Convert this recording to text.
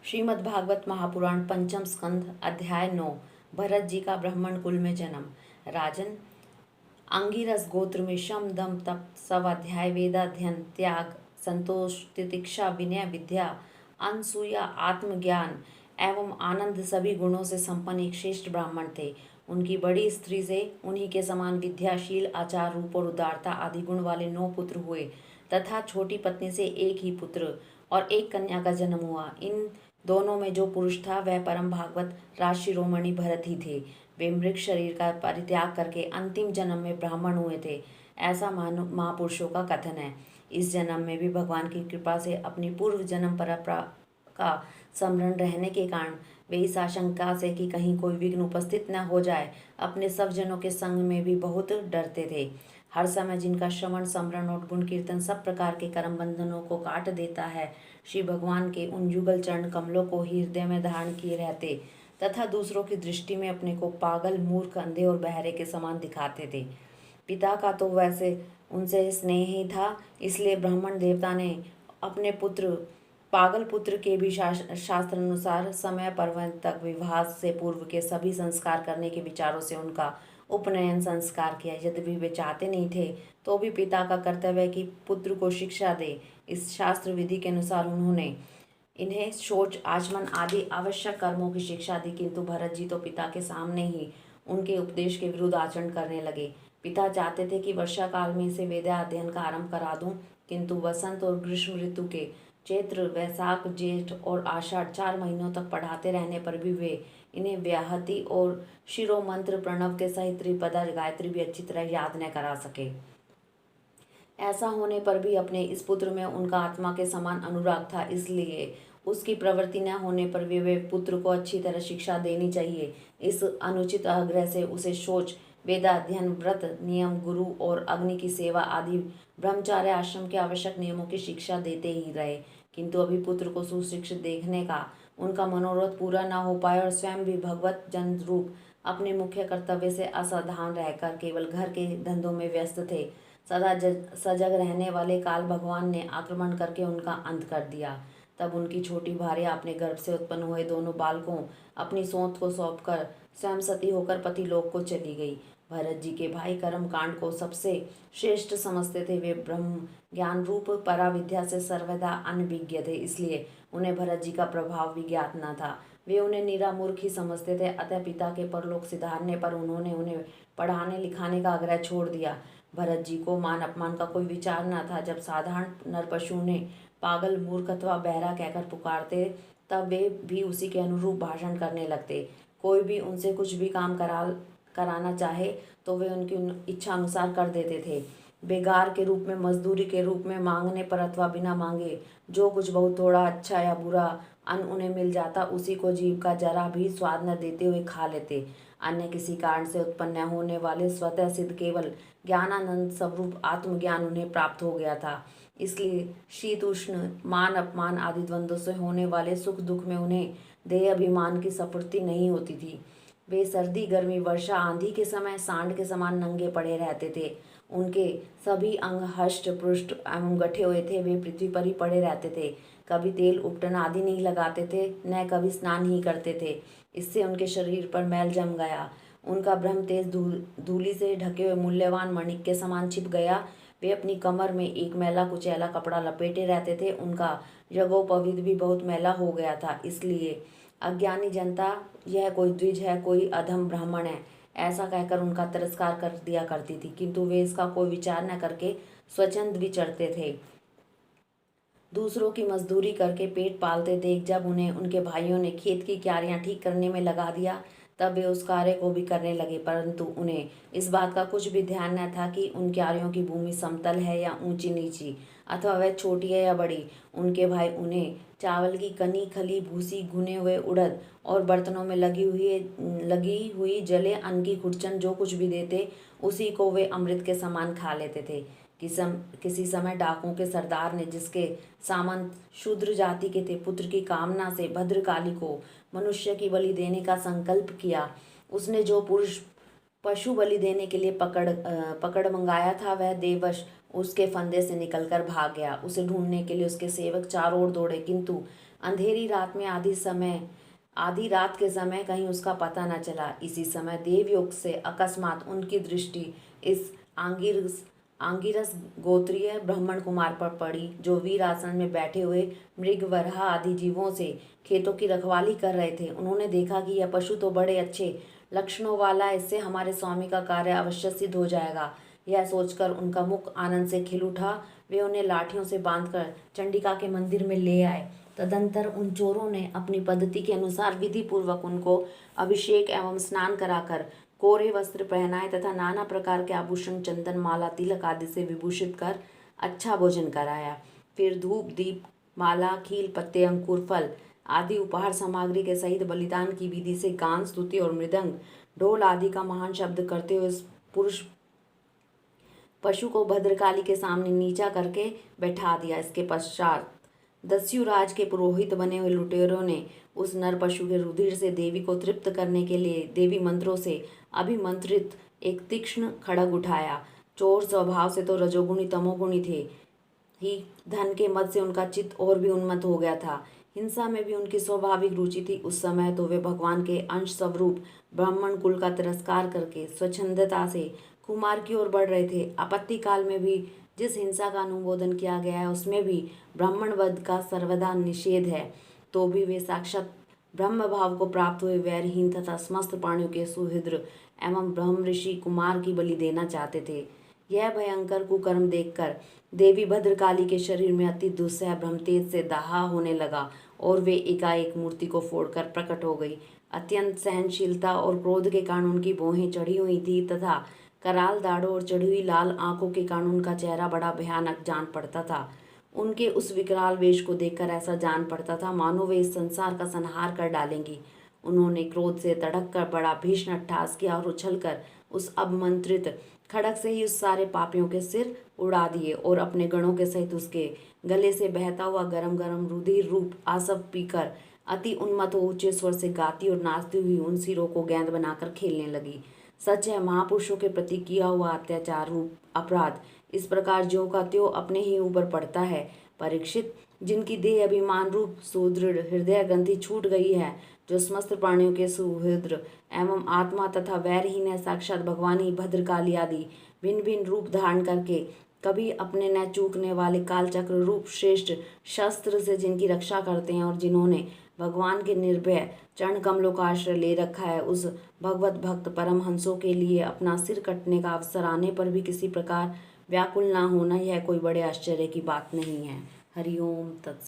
श्रीमद् भागवत महापुराण पंचम स्कंध अध्याय 9। भरत जी का ब्राह्मण कुल में जन्म। राजन, अंगिरस गोत्र में शम दम तप स्वाध्याय वेदाध्ययन त्याग संतोष तितिक्षा विनय विद्या अनसूया आत्मज्ञान एवं आनंद सभी गुणों से संपन्न एक श्रेष्ठ ब्राह्मण थे। उनकी बड़ी स्त्री से उन्हीं के समान विद्याशील आचार रूप और उदारता आदि गुण वाले 9 पुत्र हुए तथा छोटी पत्नी से एक ही पुत्र और एक कन्या का जन्म हुआ। इन दोनों में जो पुरुष था वह परम भागवत राजशिरोमणि भरत ही थे। वे मृग शरीर का परित्याग करके अंतिम जन्म में ब्राह्मण हुए थे, ऐसा महापुरुषों का कथन है। इस जन्म में भी भगवान की कृपा से अपनी पूर्व जन्म परंपरा का स्मरण रहने के कारण वे इस आशंका से कि कहीं कोई विघ्न उपस्थित न हो जाए अपने सब जनों के संग में भी बहुत डरते थे। हर समय जिनका श्रवण स्मरण और गुण कीर्तन सब प्रकार के कर्म बंधनों को काट देता है, श्री भगवान के उन युगल चरण कमलों को ही हृदय में धारण किए रहते तथा दूसरों की दृष्टि में अपने को पागल मूर्ख अंधे और बहरे के समान दिखाते थे। पिता का तो वैसे उनसे स्नेह ही था, इसलिए ब्राह्मण देवता ने अपने पुत्र पागल पुत्र के भी शास्त्र अनुसार समय पर्यंत तक विवाह से पूर्व के सभी संस्कार करने के विचारों से उनका उपनयन संस्कार किया। यद्यपि वे चाहते नहीं थे तो भी पिता का कर्तव्य है कि पुत्र को शिक्षा दे। इस शास्त्र विधि के अनुसार उन्होंने इन्हें शौच आचमन आदि आवश्यक कर्मों की शिक्षा दी, किंतु भरत जी तो पिता के सामने ही उनके उपदेश के विरुद्ध आचरण करने लगे। पिता चाहते थे कि वर्षा काल में इसे वेदा अध्ययन का आरंभ करा दूं, किंतु वसंत और ग्रीष्म ऋतु के चैत्र वैशाख जेठ और आषाढ़ 4 महीनों तक पढ़ाते रहने पर भी वे इन्हें व्याहति और शिरो मंत्र प्रणव के सहित त्रिपदा गायत्री भी अच्छी तरह याद न करा सके। ऐसा होने पर भी अपने इस पुत्र में उनका आत्मा के समान अनुराग था, इसलिए उसकी प्रवृत्ति न होने पर भी वे पुत्र को अच्छी तरह शिक्षा देनी चाहिए। इस अनुचित आग्रह से उसे शौच वेदाध्ययन व्रत नियम गुरु और अग्नि की सेवा आदि ब्रह्मचार्य आश्रम के आवश्यक नियमों की शिक्षा देते ही रहे, किंतु अभी पुत्र को सुशिक्षित देखने का उनका मनोरथ पूरा न हो पाया और स्वयं भी भगवत जन रूप अपने मुख्य कर्तव्य से असावधान रहकर केवल घर के धंधों में व्यस्त थे। सदा सजग रहने वाले काल भगवान ने आक्रमण करके उनका अंत कर दिया। तब उनकी छोटी भार्या अपने गर्भ से उत्पन्न हुए दोनों बालकों अपनी सौंत को सौंपकर स्वयं सती होकर पति लोक को चली गई। भरत जी के भाई कर्म कांड को सबसे श्रेष्ठ समझते थे। वे ब्रह्म ज्ञान रूप पराविद्या से सर्वदा अनभिज्ञ थे, इसलिए उन्हें भरत जी का प्रभाव भी ज्ञात न था। वे उन्हें निरा मूर्ख ही समझते थे। अतः पिता के परलोक सिधारने पर उन्होंने उन्हें पढ़ाने लिखाने का आग्रह छोड़ दिया। भरत जी को मान अपमान का कोई विचार न था। जब साधारण नर पशु ने पागल मूर्ख अथवा बहरा कहकर पुकारते तब वे भी उसी के अनुरूप भाषण करने लगते। कोई भी उनसे कुछ भी काम कराना चाहे तो वे उनकी इच्छा अनुसार कर देते थे। बेगार के रूप में, मजदूरी के रूप में, मांगने पर अथवा बिना मांगे जो कुछ बहुत थोड़ा अच्छा या बुरा अन्न उन्हें मिल जाता उसी को जीव का जरा भी स्वाद न देते हुए खा लेते। अन्य किसी कारण से उत्पन्न होने वाले स्वतः सिद्ध केवल ज्ञानानंद स्वरूप आत्मज्ञान उन्हें प्राप्त हो गया था, इसलिए शीत उष्ण मान अपमान आदि द्वंद्वों से होने वाले सुख दुख में उन्हें देह अभिमान की स्फूर्ति नहीं होती थी। वे सर्दी गर्मी वर्षा आंधी के समय सांड के समान नंगे पड़े रहते थे। उनके सभी अंग हष्ट पुष्ट एवं गठे हुए थे। वे पृथ्वी पर ही पड़े रहते थे, कभी तेल उपटन आदि नहीं लगाते थे, न कभी स्नान ही करते थे। इससे उनके शरीर पर मैल जम गया। उनका ब्रह्म तेज धूलि से ढके हुए मूल्यवान मणिक के समान छिप गया। वे अपनी कमर में एक मैला कुचैला कपड़ा लपेटे रहते थे। उनका यज्ञोपवीत भी बहुत मैला हो गया था, इसलिए अज्ञानी जनता यह कोई द्विज है, कोई अधम ब्राह्मण है, ऐसा कहकर उनका तिरस्कार कर दिया करती थी, किंतु वे इसका कोई विचार न करके स्वच्छंद विचरते थे। दूसरों की मजदूरी करके पेट पालते देख जब उन्हें उनके भाइयों ने खेत की क्यारियां ठीक करने में लगा दिया तब वे उस कार्य को भी करने लगे, परंतु उन्हें इस बात का कुछ भी ध्यान न था कि उन क्यारियों की भूमि समतल है या ऊंची नीची, अथवा वह छोटी है या बड़ी। उनके भाई उन्हें चावल की कनी खली भूसी भुने हुए उड़द और बर्तनों में लगी हुई जले अन्न की खुरचन जो कुछ भी देते उसी को वे अमृत के समान खा लेते थे। किसी समय डाकुओं के सरदार ने, जिसके सामंत शूद्र जाति के थे, पुत्र की कामना से भद्रकाली को मनुष्य की बलि देने का संकल्प किया। उसने जो पुरुष पशु बलि देने के लिए पकड़ मंगाया था वह देववश उसके फंदे से निकलकर भाग गया। उसे ढूंढने के लिए उसके सेवक चारों ओर दौड़े, किंतु अंधेरी रात में आधी रात के समय कहीं उसका पता न चला। इसी समय देवयोग से अकस्मात उनकी दृष्टि इस आंगिरस गोत्रीय ब्राह्मण कुमार पर पड़ी, जो वीर आसन में बैठे हुए मृग, वराह आदि जीवों से खेतों की रखवाली कर रहे थे। उन्होंने देखा कि यह पशु तो बड़े अच्छे लक्षणों वाला है, इससे हमारे स्वामी का कार्य अवश्य सिद्ध हो जाएगा। यह सोचकर उनका मुख आनंद से खिल उठा। वे उन्हें लाठियों से बांधकर चंडिका के मंदिर में ले आए। तदंतर उन चोरों ने अपनी पद्धति के अनुसार विधि पूर्वक उनको अभिषेक एवं स्नान कराकर कोरे वस्त्र पहनाए तथा नाना प्रकार के आभूषण, चंदन, माला, तिलक आदि से विभूषित कर अच्छा भोजन कराया। फिर धूप, दीप, माला, खील, पत्ते, अंकुर, फल आदि उपहार सामग्री के सहित बलिदान की विधि से गान, स्तुति और मृदंग, ढोल आदि का महान शब्द करते हुए पुरुष पशु को भद्रकाली के सामने नीचा करके बैठा दिया। इसके पश्चात दस्युराज के पुरोहित बने हुए लुटेरों ने उस नर पशु के रुधिर से देवी को तृप्त करने के लिए देवी मंत्रों से अभिमंत्रित एक तीक्ष्ण खड्ग उठाया। चोर स्वभाव से तो रजोगुणी तमोगुणी थे ही, धन के मद से उनका चित्त और भी उन्मत्त हो गया था। हिंसा में भी उनकी स्वाभाविक रुचि थी। उस समय तो वे भगवान के अंश स्वरूप ब्राह्मण कुल का तिरस्कार करके स्वच्छंदता से कुमार की ओर बढ़ रहे थे। आपत्ति काल में भी जिस हिंसा का अनुमोदन किया गया है उसमें भी ब्राह्मण वध का सर्वदा निषेध है। तो भी वे साक्षात ब्रह्म भाव को प्राप्त हुए वैरहीन तथा समस्त प्राणियों के सुहृद एवं ब्रह्म ऋषि कुमार की बलि देना चाहते थे। यह भयंकर कुकर्म देखकर देवी भद्रकाली के शरीर में अति दुस्सह ब्रह्मतेज से दाह होने लगा और वे एकाएक मूर्ति को फोड़कर प्रकट हो गई। अत्यंत सहनशीलता और क्रोध के कारण उनकी भौहें चढ़ी हुई थी तथा कराल दाढ़ों और चढ़ी हुई लाल आंखों के कारण उनका चेहरा बड़ा भयानक जान पड़ता था। उनके उस विकराल वेश को देखकर ऐसा जान पड़ता था मानो वे इस संसार का संहार कर डालेंगी। उन्होंने क्रोध से तड़क कर बड़ा भीषण अट्टहास किया और उछलकर उस अभिमंत्रित खड्ग से ही उस सारे पापियों के सिर उड़ा दिए और अपने गणों के सहित उसके गले से बहता हुआ गरम गरम रुधिर रूप आसव पीकर अति उन्मत्त हो ऊंचे स्वर से गाती और नाचती हुई उन सिरों को गेंद बनाकर खेलने लगी। सच है, महापुरुषों के प्रति किया हुआ अत्याचार रूप अपराध इस प्रकार ज्यों का त्यों अपने ही ऊपर पड़ता है। परीक्षित, जिनकी देह अभिमान रूप सुदृढ़ हृदय ग्रंथि छूट गई है, जो समस्त प्राणियों के सुहृद एवं आत्मा तथा वैरहीन है, साक्षात भगवानी भद्रकाली आदि भिन्न भिन्न रूप धारण करके कभी अपने न चूकने वाले कालचक्र रूप श्रेष्ठ शस्त्र से जिनकी रक्षा करते हैं और जिन्होंने भगवान के निर्भय चरण कमलों का आश्रय ले रखा है, उस भगवत भक्त परमहंसों के लिए अपना सिर कटने का अवसर आने पर भी किसी प्रकार व्याकुल ना होना, यह कोई बड़े आश्चर्य की बात नहीं है। हरिओम तत्सत।